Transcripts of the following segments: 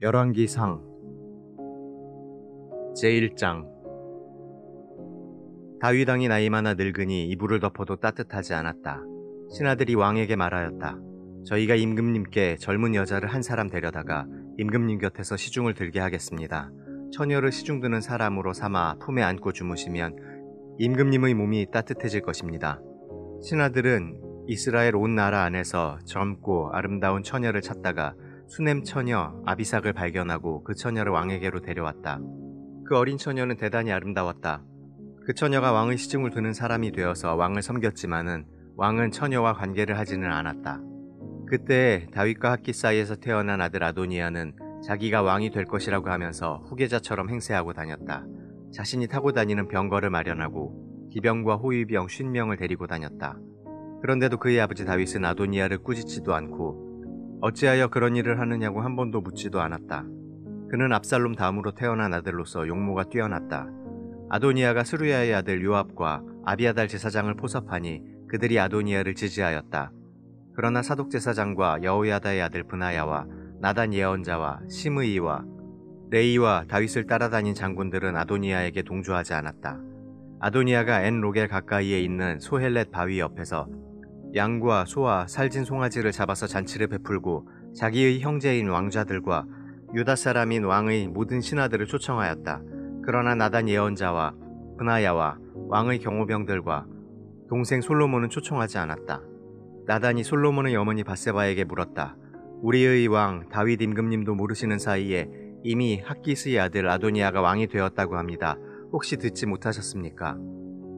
열왕기상 제1장. 다윗 왕이 나이 많아 늙으니 이불을 덮어도 따뜻하지 않았다. 신하들이 왕에게 말하였다. 저희가 임금님께 젊은 여자를 한 사람 데려다가 임금님 곁에서 시중을 들게 하겠습니다. 처녀를 시중 드는 사람으로 삼아 품에 안고 주무시면 임금님의 몸이 따뜻해질 것입니다. 신하들은 이스라엘 온 나라 안에서 젊고 아름다운 처녀를 찾다가 수넴 처녀 아비삭을 발견하고 그 처녀를 왕에게로 데려왔다. 그 어린 처녀는 대단히 아름다웠다. 그 처녀가 왕의 시중을 드는 사람이 되어서 왕을 섬겼지만은 왕은 처녀와 관계를 하지는 않았다. 그때 다윗과 핫기 사이에서 태어난 아들 아도니아는 자기가 왕이 될 것이라고 하면서 후계자처럼 행세하고 다녔다. 자신이 타고 다니는 병거를 마련하고 기병과 호위병 50명을 데리고 다녔다. 그런데도 그의 아버지 다윗은 아도니아를 꾸짖지도 않고 어찌하여 그런 일을 하느냐고 한 번도 묻지도 않았다. 그는 압살롬 다음으로 태어난 아들로서 용모가 뛰어났다. 아도니아가 스루야의 아들 요압과 아비아달 제사장을 포섭하니 그들이 아도니아를 지지하였다. 그러나 사독 제사장과 여호야다의 아들 브나야와 나단 예언자와 시므이와 레이와 다윗을 따라다닌 장군들은 아도니아에게 동조하지 않았다. 아도니아가 엔 로겔 가까이에 있는 소헬렛 바위 옆에서 양과 소와 살진 송아지를 잡아서 잔치를 베풀고 자기의 형제인 왕자들과 유다 사람인 왕의 모든 신하들을 초청하였다. 그러나 나단 예언자와 브나야와 왕의 경호병들과 동생 솔로몬은 초청하지 않았다. 나단이 솔로몬의 어머니 밧세바에게 물었다. 우리의 왕 다윗 임금님도 모르시는 사이에 이미 핫기스의 아들 아도니아가 왕이 되었다고 합니다. 혹시 듣지 못하셨습니까?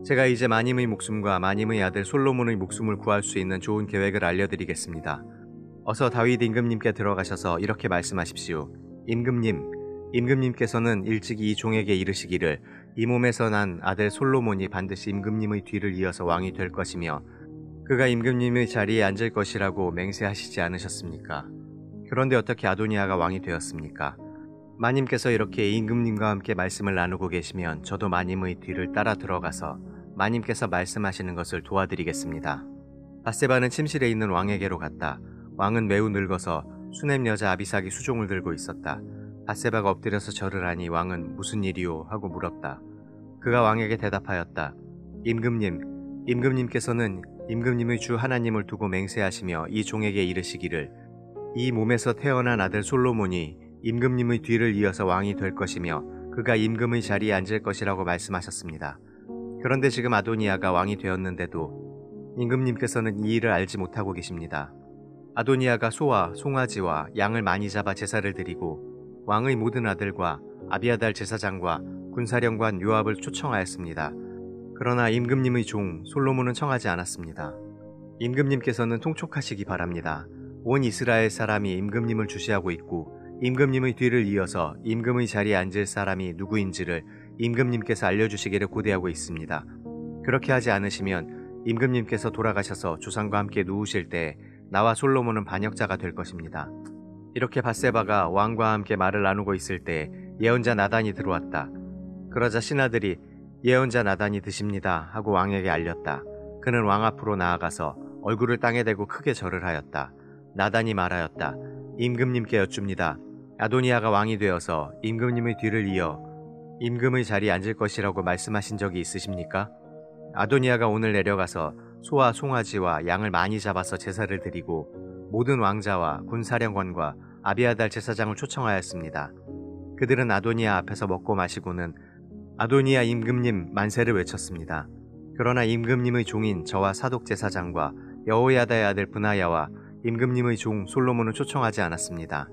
제가 이제 마님의 목숨과 마님의 아들 솔로몬의 목숨을 구할 수 있는 좋은 계획을 알려드리겠습니다. 어서 다윗 임금님께 들어가셔서 이렇게 말씀하십시오. 임금님께서는 일찍이 이 종에게 이르시기를 이 몸에서 난 아들 솔로몬이 반드시 임금님의 뒤를 이어서 왕이 될 것이며 그가 임금님의 자리에 앉을 것이라고 맹세하시지 않으셨습니까? 그런데 어떻게 아도니아가 왕이 되었습니까? 마님께서 이렇게 임금님과 함께 말씀을 나누고 계시면 저도 마님의 뒤를 따라 들어가서 마님께서 말씀하시는 것을 도와드리겠습니다. 밧세바는 침실에 있는 왕에게로 갔다. 왕은 매우 늙어서 수넴 여자 아비삭이 수종을 들고 있었다. 밧세바가 엎드려서 절을 하니 왕은 무슨 일이오? 하고 물었다. 그가 왕에게 대답하였다. 임금님께서는 임금님의 주 하나님을 두고 맹세하시며 이 종에게 이르시기를 이 몸에서 태어난 아들 솔로몬이 임금님의 뒤를 이어서 왕이 될 것이며 그가 임금의 자리에 앉을 것이라고 말씀하셨습니다. 그런데 지금 아도니아가 왕이 되었는데도 임금님께서는 이 일을 알지 못하고 계십니다. 아도니아가 소와 송아지와 양을 많이 잡아 제사를 드리고 왕의 모든 아들과 아비아달 제사장과 군사령관 요압을 초청하였습니다. 그러나 임금님의 종 솔로몬은 청하지 않았습니다. 임금님께서는 통촉하시기 바랍니다. 온 이스라엘 사람이 임금님을 주시하고 있고 임금님의 뒤를 이어서 임금의 자리에 앉을 사람이 누구인지를 임금님께서 알려주시기를 고대하고 있습니다. 그렇게 하지 않으시면 임금님께서 돌아가셔서 조상과 함께 누우실 때 나와 솔로몬은 반역자가 될 것입니다. 이렇게 밧세바가 왕과 함께 말을 나누고 있을 때 예언자 나단이 들어왔다. 그러자 신하들이 예언자 나단이 드십니다 하고 왕에게 알렸다. 그는 왕 앞으로 나아가서 얼굴을 땅에 대고 크게 절을 하였다. 나단이 말하였다. 임금님께 여쭙니다. 아도니아가 왕이 되어서 임금님의 뒤를 이어 임금의 자리에 앉을 것이라고 말씀하신 적이 있으십니까? 아도니아가 오늘 내려가서 소와 송아지와 양을 많이 잡아서 제사를 드리고 모든 왕자와 군사령관과 아비아달 제사장을 초청하였습니다. 그들은 아도니아 앞에서 먹고 마시고는 아도니아 임금님 만세를 외쳤습니다. 그러나 임금님의 종인 저와 사독 제사장과 여호야다의 아들 브나야와 임금님의 종 솔로몬은 초청하지 않았습니다.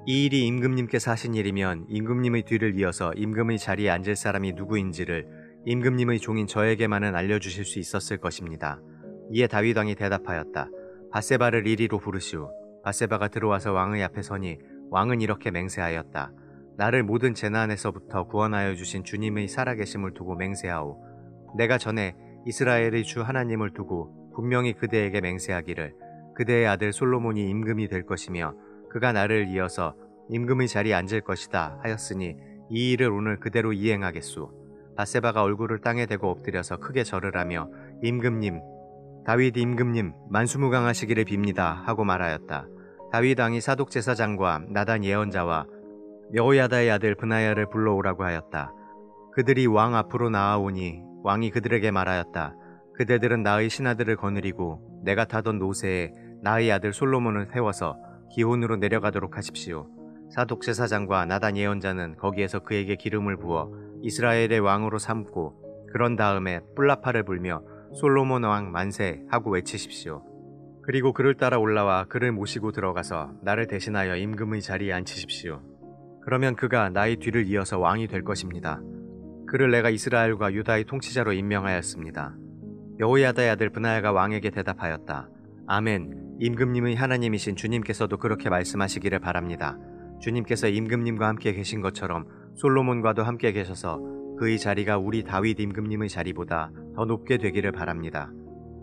이 일이 임금님께서 하신 일이면 임금님의 뒤를 이어서 임금의 자리에 앉을 사람이 누구인지를 임금님의 종인 저에게만은 알려주실 수 있었을 것입니다. 이에 다윗 왕이 대답하였다. 밧세바를 이리로 부르시오. 밧세바가 들어와서 왕의 앞에 서니 왕은 이렇게 맹세하였다. 나를 모든 재난에서부터 구원하여 주신 주님의 살아계심을 두고 맹세하오. 내가 전에 이스라엘의 주 하나님을 두고 분명히 그대에게 맹세하기를 그대의 아들 솔로몬이 임금이 될 것이며 그가 나를 이어서 임금의 자리에 앉을 것이다 하였으니 이 일을 오늘 그대로 이행하겠소. 밧세바가 얼굴을 땅에 대고 엎드려서 크게 절을 하며 임금님, 다윗 임금님 만수무강하시기를 빕니다 하고 말하였다. 다윗 왕이 사독 제사장과 나단 예언자와 여호야다의 아들 브나야를 불러오라고 하였다. 그들이 왕 앞으로 나아오니 왕이 그들에게 말하였다. 그대들은 나의 신하들을 거느리고 내가 타던 노새에 나의 아들 솔로몬을 태워서 기혼으로 내려가도록 하십시오. 사독 제사장과 나단 예언자는 거기에서 그에게 기름을 부어 이스라엘의 왕으로 삼고 그런 다음에 뿔라파를 불며 솔로몬 왕 만세 하고 외치십시오. 그리고 그를 따라 올라와 그를 모시고 들어가서 나를 대신하여 임금의 자리에 앉히십시오. 그러면 그가 나의 뒤를 이어서 왕이 될 것입니다. 그를 내가 이스라엘과 유다의 통치자로 임명하였습니다. 여호야다의 아들 브나야가 왕에게 대답하였다. 아멘. 임금님의 하나님이신 주님께서도 그렇게 말씀하시기를 바랍니다. 주님께서 임금님과 함께 계신 것처럼 솔로몬과도 함께 계셔서 그의 자리가 우리 다윗 임금님의 자리보다 더 높게 되기를 바랍니다.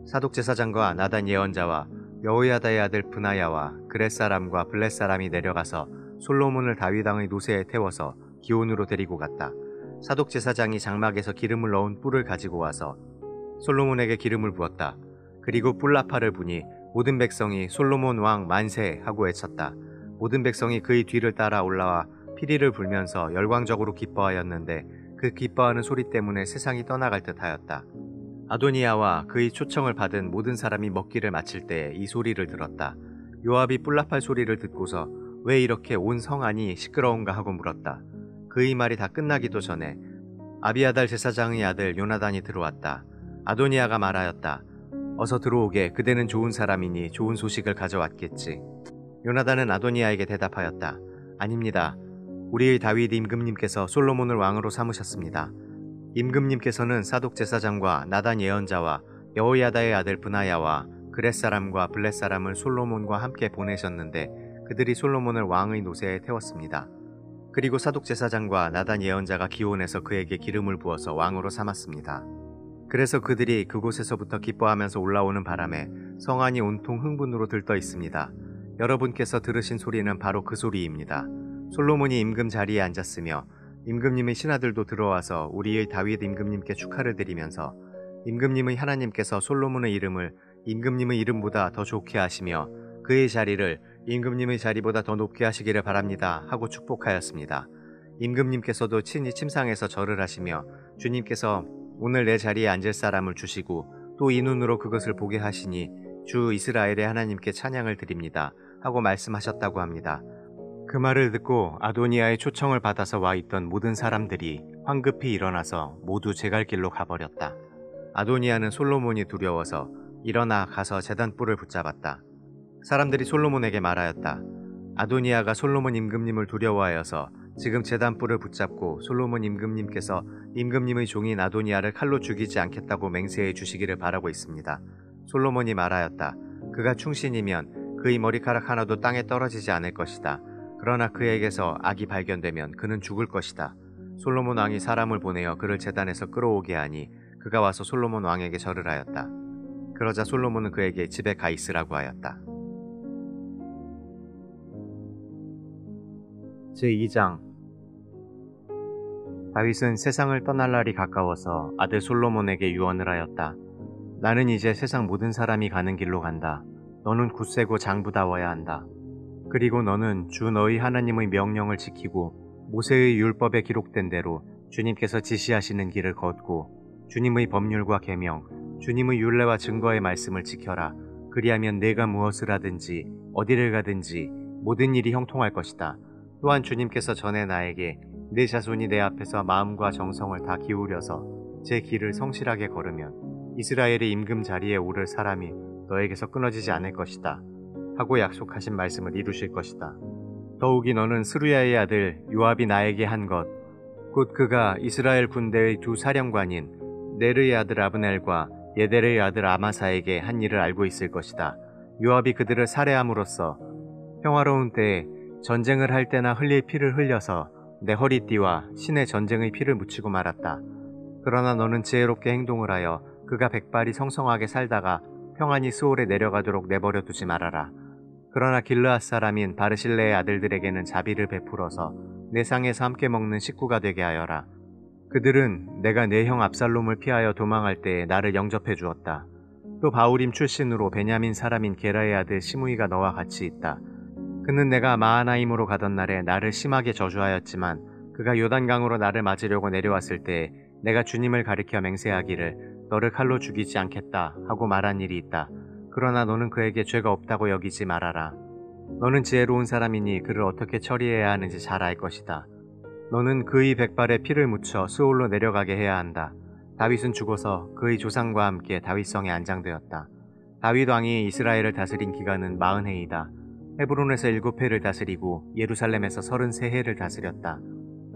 사독제사장과 나단 예언자와 여호야다의 아들 브나야와 그렛 사람과 블렛 사람이 내려가서 솔로몬을 다윗 왕의 노새에 태워서 기온으로 데리고 갔다. 사독제사장이 장막에서 기름을 넣은 뿔을 가지고 와서 솔로몬에게 기름을 부었다. 그리고 뿔라파를 부니 모든 백성이 솔로몬 왕 만세 하고 외쳤다. 모든 백성이 그의 뒤를 따라 올라와 피리를 불면서 열광적으로 기뻐하였는데 그 기뻐하는 소리 때문에 세상이 떠나갈 듯하였다. 아도니아와 그의 초청을 받은 모든 사람이 먹기를 마칠 때에 이 소리를 들었다. 요압이 뿔라팔 소리를 듣고서 왜 이렇게 온 성 안이 시끄러운가 하고 물었다. 그의 말이 다 끝나기도 전에 아비아달 제사장의 아들 요나단이 들어왔다. 아도니아가 말하였다. 어서 들어오게. 그대는 좋은 사람이니 좋은 소식을 가져왔겠지. 요나단은 아도니아에게 대답하였다. 아닙니다. 우리의 다윗 임금님께서 솔로몬을 왕으로 삼으셨습니다. 임금님께서는 사독 제사장과 나단 예언자와 여호야다의 아들 브나야와 그렛 사람과 블렛 사람을 솔로몬과 함께 보내셨는데 그들이 솔로몬을 왕의 노새에 태웠습니다. 그리고 사독 제사장과 나단 예언자가 기온에서 그에게 기름을 부어서 왕으로 삼았습니다. 그래서 그들이 그곳에서부터 기뻐하면서 올라오는 바람에 성안이 온통 흥분으로 들떠 있습니다. 여러분께서 들으신 소리는 바로 그 소리입니다. 솔로몬이 임금 자리에 앉았으며 임금님의 신하들도 들어와서 우리의 다윗 임금님께 축하를 드리면서 임금님의 하나님께서 솔로몬의 이름을 임금님의 이름보다 더 좋게 하시며 그의 자리를 임금님의 자리보다 더 높게 하시기를 바랍니다 하고 축복하였습니다. 임금님께서도 친히 침상에서 절을 하시며 주님께서 오늘 내 자리에 앉을 사람을 주시고 또 이 눈으로 그것을 보게 하시니 주 이스라엘의 하나님께 찬양을 드립니다 하고 말씀하셨다고 합니다. 그 말을 듣고 아도니아의 초청을 받아서 와 있던 모든 사람들이 황급히 일어나서 모두 제갈 길로 가버렸다. 아도니아는 솔로몬이 두려워서 일어나 가서 제단뿔을 붙잡았다. 사람들이 솔로몬에게 말하였다. 아도니아가 솔로몬 임금님을 두려워하여서 지금 제단뿔을 붙잡고 솔로몬 임금님께서 임금님의 종인 아도니아를 칼로 죽이지 않겠다고 맹세해 주시기를 바라고 있습니다. 솔로몬이 말하였다. 그가 충신이면 그의 머리카락 하나도 땅에 떨어지지 않을 것이다. 그러나 그에게서 악이 발견되면 그는 죽을 것이다. 솔로몬 왕이 사람을 보내어 그를 제단에서 끌어오게 하니 그가 와서 솔로몬 왕에게 절을 하였다. 그러자 솔로몬은 그에게 집에 가 있으라고 하였다. 제2장 다윗은 세상을 떠날 날이 가까워서 아들 솔로몬에게 유언을 하였다. 나는 이제 세상 모든 사람이 가는 길로 간다. 너는 굳세고 장부다워야 한다. 그리고 너는 주 너희 하나님의 명령을 지키고 모세의 율법에 기록된 대로 주님께서 지시하시는 길을 걷고 주님의 법률과 계명, 주님의 율례와 증거의 말씀을 지켜라. 그리하면 내가 무엇을 하든지 어디를 가든지 모든 일이 형통할 것이다. 또한 주님께서 전에 나에게 내 자손이 내 앞에서 마음과 정성을 다 기울여서 제 길을 성실하게 걸으면 이스라엘의 임금 자리에 오를 사람이 너에게서 끊어지지 않을 것이다 하고 약속하신 말씀을 이루실 것이다. 더욱이 너는 스루야의 아들 요압이 나에게 한 것, 곧 그가 이스라엘 군대의 두 사령관인 네르의 아들 아브넬과 예델의 아들 아마사에게 한 일을 알고 있을 것이다. 요압이 그들을 살해함으로써 평화로운 때에 전쟁을 할 때나 흘릴 피를 흘려서 내 허리띠와 신의 전쟁의 피를 묻히고 말았다. 그러나 너는 지혜롭게 행동을 하여 그가 백발이 성성하게 살다가 평안히 스올에 내려가도록 내버려 두지 말아라. 그러나 길르앗 사람인 바르실레의 아들들에게는 자비를 베풀어서 내 상에서 함께 먹는 식구가 되게 하여라. 그들은 내가 내 형 압살롬을 피하여 도망할 때에 나를 영접해 주었다. 또 바우림 출신으로 베냐민 사람인 게라의 아들 시므이가 너와 같이 있다. 그는 내가 마하나임으로 가던 날에 나를 심하게 저주하였지만 그가 요단강으로 나를 맞으려고 내려왔을 때 내가 주님을 가리켜 맹세하기를 너를 칼로 죽이지 않겠다 하고 말한 일이 있다. 그러나 너는 그에게 죄가 없다고 여기지 말아라. 너는 지혜로운 사람이니 그를 어떻게 처리해야 하는지 잘 알 것이다. 너는 그의 백발에 피를 묻혀 스올로 내려가게 해야 한다. 다윗은 죽어서 그의 조상과 함께 다윗성에 안장되었다. 다윗 왕이 이스라엘을 다스린 기간은 40해이다. 헤브론에서 7해를 다스리고 예루살렘에서 33해를 다스렸다.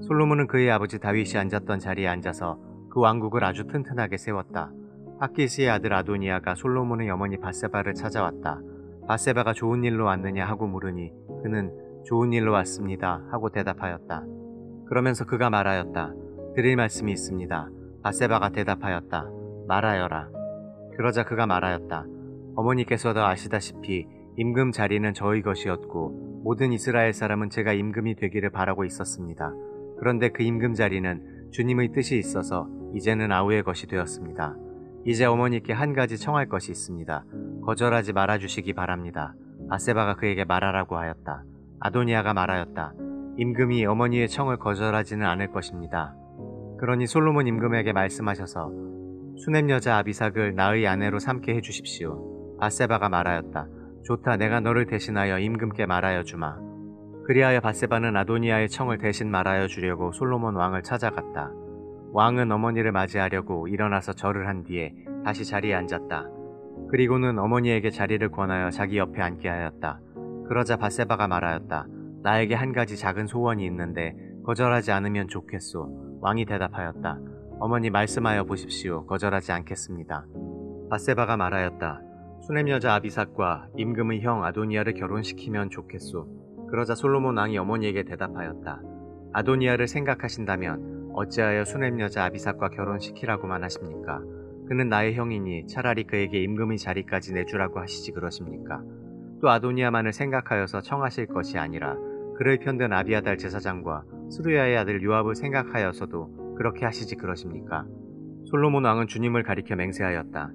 솔로몬은 그의 아버지 다윗이 앉았던 자리에 앉아서 그 왕국을 아주 튼튼하게 세웠다. 하키스의 아들 아도니아가 솔로몬의 어머니 밧세바를 찾아왔다. 밧세바가 좋은 일로 왔느냐 하고 물으니 그는 좋은 일로 왔습니다 하고 대답하였다. 그러면서 그가 말하였다. 드릴 말씀이 있습니다. 밧세바가 대답하였다. 말하여라. 그러자 그가 말하였다. 어머니께서도 아시다시피 임금 자리는 저의 것이었고 모든 이스라엘 사람은 제가 임금이 되기를 바라고 있었습니다. 그런데 그 임금 자리는 주님의 뜻이 있어서 이제는 아우의 것이 되었습니다. 이제 어머니께 한 가지 청할 것이 있습니다. 거절하지 말아주시기 바랍니다. 밧세바가 그에게 말하라고 하였다. 아도니아가 말하였다. 임금이 어머니의 청을 거절하지는 않을 것입니다. 그러니 솔로몬 임금에게 말씀하셔서 수넴 여자 아비삭을 나의 아내로 삼게 해주십시오. 밧세바가 말하였다. 좋다, 내가 너를 대신하여 임금께 말하여 주마. 그리하여 밧세바는 아도니아의 청을 대신 말하여 주려고 솔로몬 왕을 찾아갔다. 왕은 어머니를 맞이하려고 일어나서 절을 한 뒤에 다시 자리에 앉았다. 그리고는 어머니에게 자리를 권하여 자기 옆에 앉게 하였다. 그러자 밧세바가 말하였다. 나에게 한 가지 작은 소원이 있는데 거절하지 않으면 좋겠소. 왕이 대답하였다. 어머니 말씀하여 보십시오. 거절하지 않겠습니다. 밧세바가 말하였다. 수넴 여자 아비삭과 임금의 형 아도니아를 결혼시키면 좋겠소. 그러자 솔로몬 왕이 어머니에게 대답하였다. 아도니아를 생각하신다면 어찌하여 수넴 여자 아비삭과 결혼시키라고만 하십니까? 그는 나의 형이니 차라리 그에게 임금의 자리까지 내주라고 하시지 그러십니까? 또 아도니아만을 생각하여서 청하실 것이 아니라 그를 편든 아비아달 제사장과 스루야의 아들 요압을 생각하여서도 그렇게 하시지 그러십니까? 솔로몬 왕은 주님을 가리켜 맹세하였다.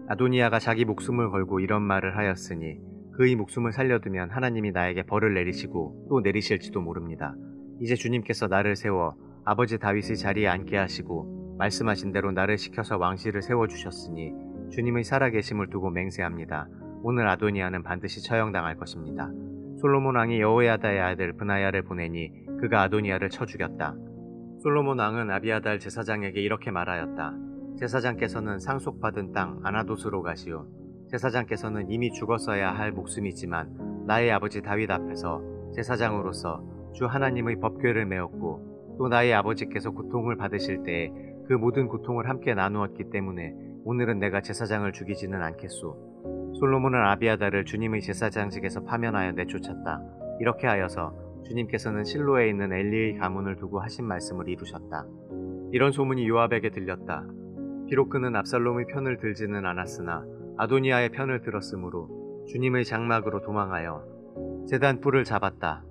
아도니아가 자기 목숨을 걸고 이런 말을 하였으니 그의 목숨을 살려두면 하나님이 나에게 벌을 내리시고 또 내리실지도 모릅니다. 이제 주님께서 나를 세워 아버지 다윗의 자리에 앉게 하시고 말씀하신 대로 나를 시켜서 왕실을 세워주셨으니 주님의 살아계심을 두고 맹세합니다. 오늘 아도니아는 반드시 처형당할 것입니다. 솔로몬 왕이 여호야다의 아들 브나야를 보내니 그가 아도니아를 쳐 죽였다. 솔로몬 왕은 아비아달 제사장에게 이렇게 말하였다. 제사장께서는 상속받은 땅 아나돗으로 가시오. 제사장께서는 이미 죽었어야 할 목숨이지만 나의 아버지 다윗 앞에서 제사장으로서 주 하나님의 법궤를 메었고 또 나의 아버지께서 고통을 받으실 때에 그 모든 고통을 함께 나누었기 때문에 오늘은 내가 제사장을 죽이지는 않겠소. 솔로몬은 아비아달을 주님의 제사장직에서 파면하여 내쫓았다. 이렇게 하여서 주님께서는 실로에 있는 엘리의 가문을 두고 하신 말씀을 이루셨다. 이런 소문이 요압에게 들렸다. 비록 그는 압살롬의 편을 들지는 않았으나 아도니아의 편을 들었으므로 주님의 장막으로 도망하여 제단 뿔을 잡았다.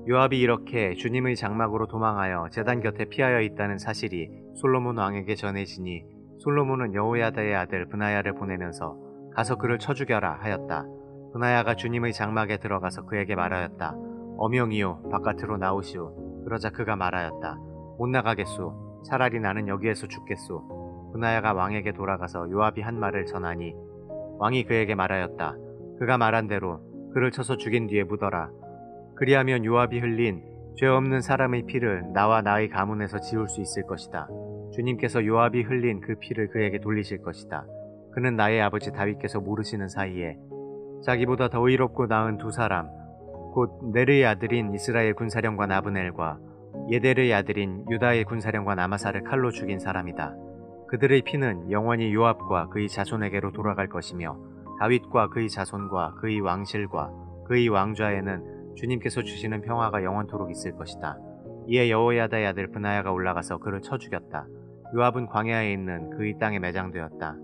요압이 이렇게 주님의 장막으로 도망하여 제단 곁에 피하여 있다는 사실이 솔로몬 왕에게 전해지니 솔로몬은 여호야다의 아들 브나야를 보내면서 가서 그를 쳐 죽여라 하였다. 브나야가 주님의 장막에 들어가서 그에게 말하였다. 어명이요 바깥으로 나오시오. 그러자 그가 말하였다. 못 나가겠소. 차라리 나는 여기에서 죽겠소. 브나야가 왕에게 돌아가서 요압이 한 말을 전하니 왕이 그에게 말하였다. 그가 말한 대로 그를 쳐서 죽인 뒤에 묻어라. 그리하면 요압이 흘린 죄 없는 사람의 피를 나와 나의 가문에서 지울 수 있을 것이다. 주님께서 요압이 흘린 그 피를 그에게 돌리실 것이다. 그는 나의 아버지 다윗께서 모르시는 사이에 자기보다 더 의롭고 나은 두 사람 곧 넬의 아들인 이스라엘 군사령관 아브넬과 예델의 아들인 유다의 군사령관 아마사를 칼로 죽인 사람이다. 그들의 피는 영원히 요압과 그의 자손에게로 돌아갈 것이며 다윗과 그의 자손과 그의 왕실과 그의 왕좌에는 주님께서 주시는 평화가 영원토록 있을 것이다. 이에 여호야다의 아들 브나야가 올라가서 그를 쳐 죽였다. 요압은 광야에 있는 그의 땅에 매장되었다.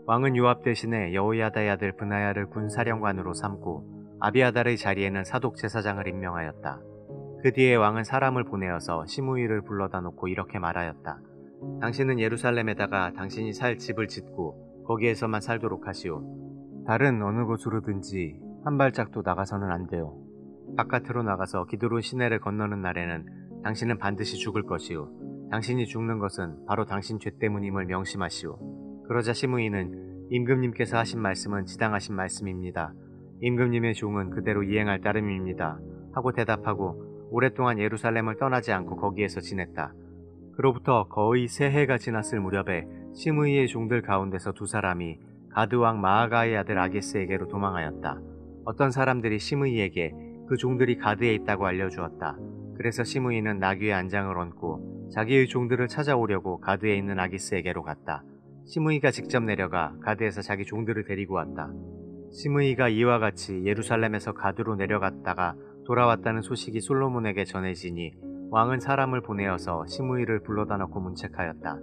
왕은 요압 대신에 여호야다의 아들 브나야를 군사령관으로 삼고 아비아달의 자리에는 사독 제사장을 임명하였다. 그 뒤에 왕은 사람을 보내어서 시므이를 불러다 놓고 이렇게 말하였다. 당신은 예루살렘에다가 당신이 살 집을 짓고 거기에서만 살도록 하시오. 다른 어느 곳으로든지 한 발짝도 나가서는 안 돼요. 바깥으로 나가서 기드론 시내를 건너는 날에는 당신은 반드시 죽을 것이오. 당신이 죽는 것은 바로 당신 죄 때문임을 명심하시오. 그러자 시므이는 임금님께서 하신 말씀은 지당하신 말씀입니다. 임금님의 종은 그대로 이행할 따름입니다. 하고 대답하고 오랫동안 예루살렘을 떠나지 않고 거기에서 지냈다. 그로부터 거의 3해가 지났을 무렵에 시므이의 종들 가운데서 2사람이 가드왕 마아가의 아들 아기스에게로 도망하였다. 어떤 사람들이 시므이에게 그 종들이 가드에 있다고 알려주었다. 그래서 시므이는 나귀의 안장을 얹고 자기의 종들을 찾아오려고 가드에 있는 아기스에게로 갔다. 시므이가 직접 내려가 가드에서 자기 종들을 데리고 왔다. 시므이가 이와 같이 예루살렘에서 가드로 내려갔다가 돌아왔다는 소식이 솔로몬에게 전해지니 왕은 사람을 보내어서 시므이를 불러다 놓고 문책하였다.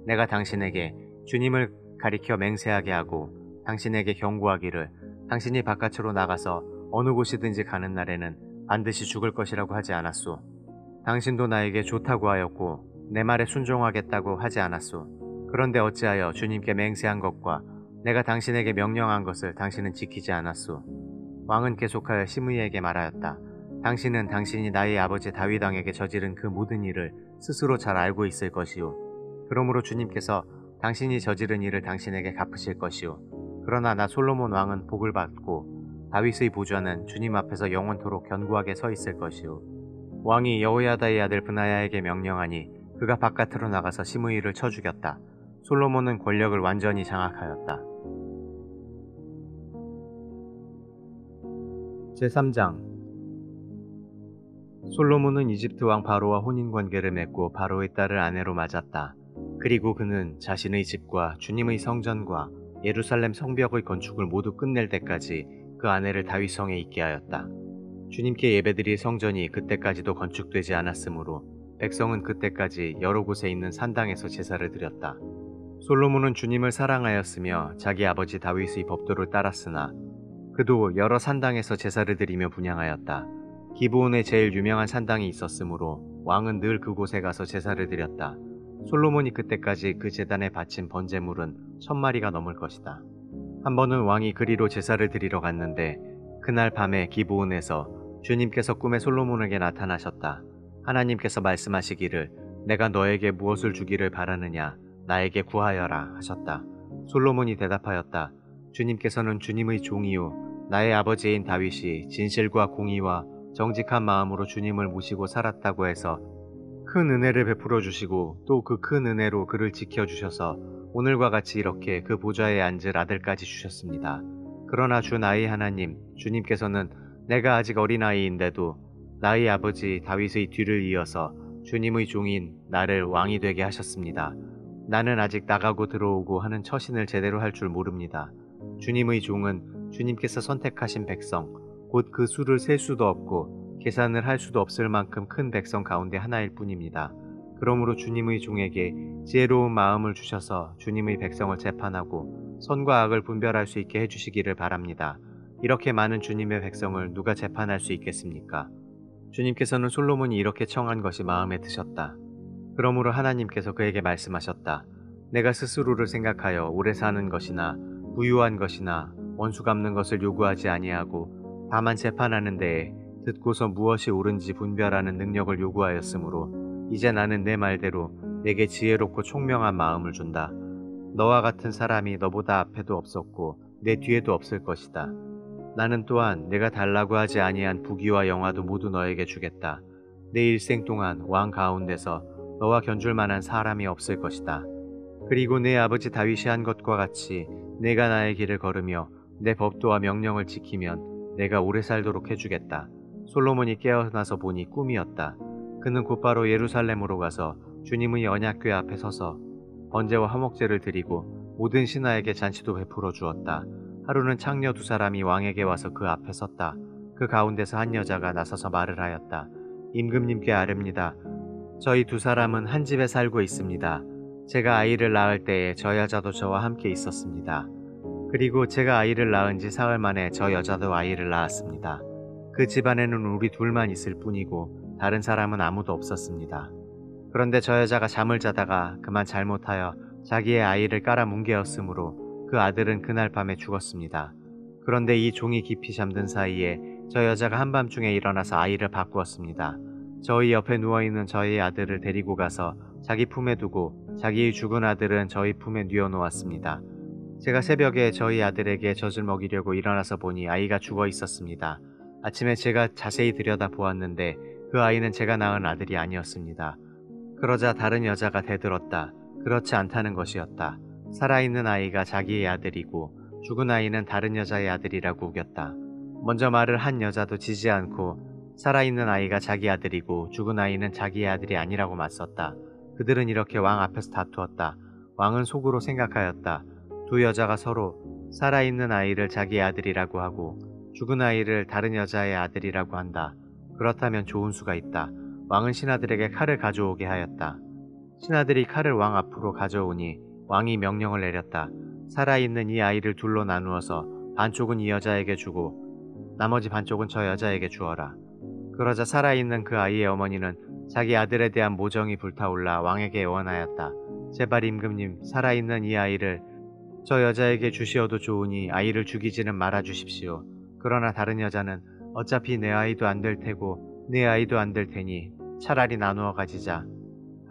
내가 당신에게 주님을 가리켜 맹세하게 하고 당신에게 경고하기를 당신이 바깥으로 나가서 어느 곳이든지 가는 날에는 반드시 죽을 것이라고 하지 않았소. 당신도 나에게 좋다고 하였고 내 말에 순종하겠다고 하지 않았소. 그런데 어찌하여 주님께 맹세한 것과 내가 당신에게 명령한 것을 당신은 지키지 않았소. 왕은 계속하여 시므이에게 말하였다. 당신은 당신이 나의 아버지 다윗 왕에게 저지른 그 모든 일을 스스로 잘 알고 있을 것이오. 그러므로 주님께서 당신이 저지른 일을 당신에게 갚으실 것이오. 그러나 나 솔로몬 왕은 복을 받고 다윗의 보좌는 주님 앞에서 영원토록 견고하게 서 있을 것이오. 왕이 여호야다의 아들 브나야에게 명령하니 그가 바깥으로 나가서 시므이를 쳐 죽였다. 솔로몬은 권력을 완전히 장악하였다. 제3장 솔로몬은 이집트 왕 바로와 혼인관계를 맺고 바로의 딸을 아내로 맞았다. 그리고 그는 자신의 집과 주님의 성전과 예루살렘 성벽의 건축을 모두 끝낼 때까지 그 아내를 다윗성에 있게 하였다. 주님께 예배드릴 성전이 그때까지도 건축되지 않았으므로 백성은 그때까지 여러 곳에 있는 산당에서 제사를 드렸다. 솔로몬은 주님을 사랑하였으며 자기 아버지 다윗의 법도를 따랐으나 그도 여러 산당에서 제사를 드리며 분향하였다. 기브온에 제일 유명한 산당이 있었으므로 왕은 늘 그곳에 가서 제사를 드렸다. 솔로몬이 그때까지 그 제단에 바친 번제물은 1000마리가 넘을 것이다. 한 번은 왕이 그리로 제사를 드리러 갔는데 그날 밤에 기브온에서 주님께서 꿈에 솔로몬에게 나타나셨다. 하나님께서 말씀하시기를 내가 너에게 무엇을 주기를 바라느냐 나에게 구하여라 하셨다. 솔로몬이 대답하였다. 주님께서는 주님의 종이요 나의 아버지인 다윗이 진실과 공의와 정직한 마음으로 주님을 모시고 살았다고 해서 큰 은혜를 베풀어 주시고 또 그 큰 은혜로 그를 지켜주셔서 오늘과 같이 이렇게 그 보좌에 앉을 아들까지 주셨습니다. 그러나 주 나의 하나님, 주님께서는 내가 아직 어린아이인데도 나의 아버지 다윗의 뒤를 이어서 주님의 종인 나를 왕이 되게 하셨습니다. 나는 아직 나가고 들어오고 하는 처신을 제대로 할 줄 모릅니다. 주님의 종은 주님께서 선택하신 백성, 곧 그 수를 셀 수도 없고 계산을 할 수도 없을 만큼 큰 백성 가운데 하나일 뿐입니다. 그러므로 주님의 종에게 지혜로운 마음을 주셔서 주님의 백성을 재판하고 선과 악을 분별할 수 있게 해주시기를 바랍니다. 이렇게 많은 주님의 백성을 누가 재판할 수 있겠습니까? 주님께서는 솔로몬이 이렇게 청한 것이 마음에 드셨다. 그러므로 하나님께서 그에게 말씀하셨다. 내가 스스로를 생각하여 오래 사는 것이나 부유한 것이나 원수 갚는 것을 요구하지 아니하고 다만 재판하는 데에 듣고서 무엇이 옳은지 분별하는 능력을 요구하였으므로 이제 나는 내 말대로 내게 지혜롭고 총명한 마음을 준다. 너와 같은 사람이 너보다 앞에도 없었고 내 뒤에도 없을 것이다. 나는 또한 내가 달라고 하지 아니한 부귀와 영화도 모두 너에게 주겠다. 내 일생 동안 왕 가운데서 너와 견줄 만한 사람이 없을 것이다. 그리고 내 아버지 다윗이 한 것과 같이 내가 나의 길을 걸으며 내 법도와 명령을 지키면 내가 오래 살도록 해주겠다. 솔로몬이 깨어나서 보니 꿈이었다. 그는 곧바로 예루살렘으로 가서 주님의 언약궤 앞에 서서 번제와 화목제를 드리고 모든 신하에게 잔치도 베풀어 주었다. 하루는 창녀 2사람이 왕에게 와서 그 앞에 섰다. 그 가운데서 한 여자가 나서서 말을 하였다. 임금님께 아뢰옵니다. 저희 2사람은 한 집에 살고 있습니다. 제가 아이를 낳을 때에 저 여자도 저와 함께 있었습니다. 그리고 제가 아이를 낳은 지 사흘 만에 저 여자도 아이를 낳았습니다. 그 집안에는 우리 둘만 있을 뿐이고 다른 사람은 아무도 없었습니다. 그런데 저 여자가 잠을 자다가 그만 잘못하여 자기의 아이를 깔아 뭉개었으므로 그 아들은 그날 밤에 죽었습니다. 그런데 이 종이 깊이 잠든 사이에 저 여자가 한밤중에 일어나서 아이를 바꾸었습니다. 저희 옆에 누워있는 저희 아들을 데리고 가서 자기 품에 두고 자기의 죽은 아들은 저희 품에 뉘어놓았습니다. 제가 새벽에 저희 아들에게 젖을 먹이려고 일어나서 보니 아이가 죽어 있었습니다. 아침에 제가 자세히 들여다보았는데 그 아이는 제가 낳은 아들이 아니었습니다. 그러자 다른 여자가 대들었다. 그렇지 않다는 것이었다. 살아있는 아이가 자기의 아들이고 죽은 아이는 다른 여자의 아들이라고 우겼다. 먼저 말을 한 여자도 지지 않고 살아있는 아이가 자기 아들이고 죽은 아이는 자기의 아들이 아니라고 맞섰다. 그들은 이렇게 왕 앞에서 다투었다. 왕은 속으로 생각하였다. 두 여자가 서로 살아있는 아이를 자기의 아들이라고 하고 죽은 아이를 다른 여자의 아들이라고 한다. 그렇다면 좋은 수가 있다. 왕은 신하들에게 칼을 가져오게 하였다. 신하들이 칼을 왕 앞으로 가져오니 왕이 명령을 내렸다. 살아있는 이 아이를 둘로 나누어서 반쪽은 이 여자에게 주고 나머지 반쪽은 저 여자에게 주어라. 그러자 살아있는 그 아이의 어머니는 자기 아들에 대한 모정이 불타올라 왕에게 애원하였다. 제발 임금님, 살아있는 이 아이를 저 여자에게 주시어도 좋으니 아이를 죽이지는 말아 주십시오. 그러나 다른 여자는 어차피 내 아이도 안 될 테고 내 아이도 안 될 테니 차라리 나누어 가지자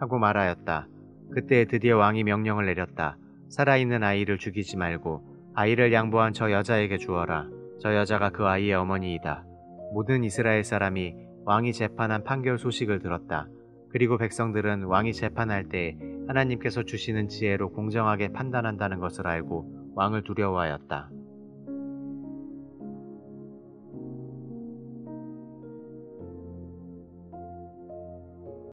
하고 말하였다. 그때 드디어 왕이 명령을 내렸다. 살아있는 아이를 죽이지 말고 아이를 양보한 저 여자에게 주어라. 저 여자가 그 아이의 어머니이다. 모든 이스라엘 사람이 왕이 재판한 판결 소식을 들었다. 그리고 백성들은 왕이 재판할 때 하나님께서 주시는 지혜로 공정하게 판단한다는 것을 알고 왕을 두려워하였다.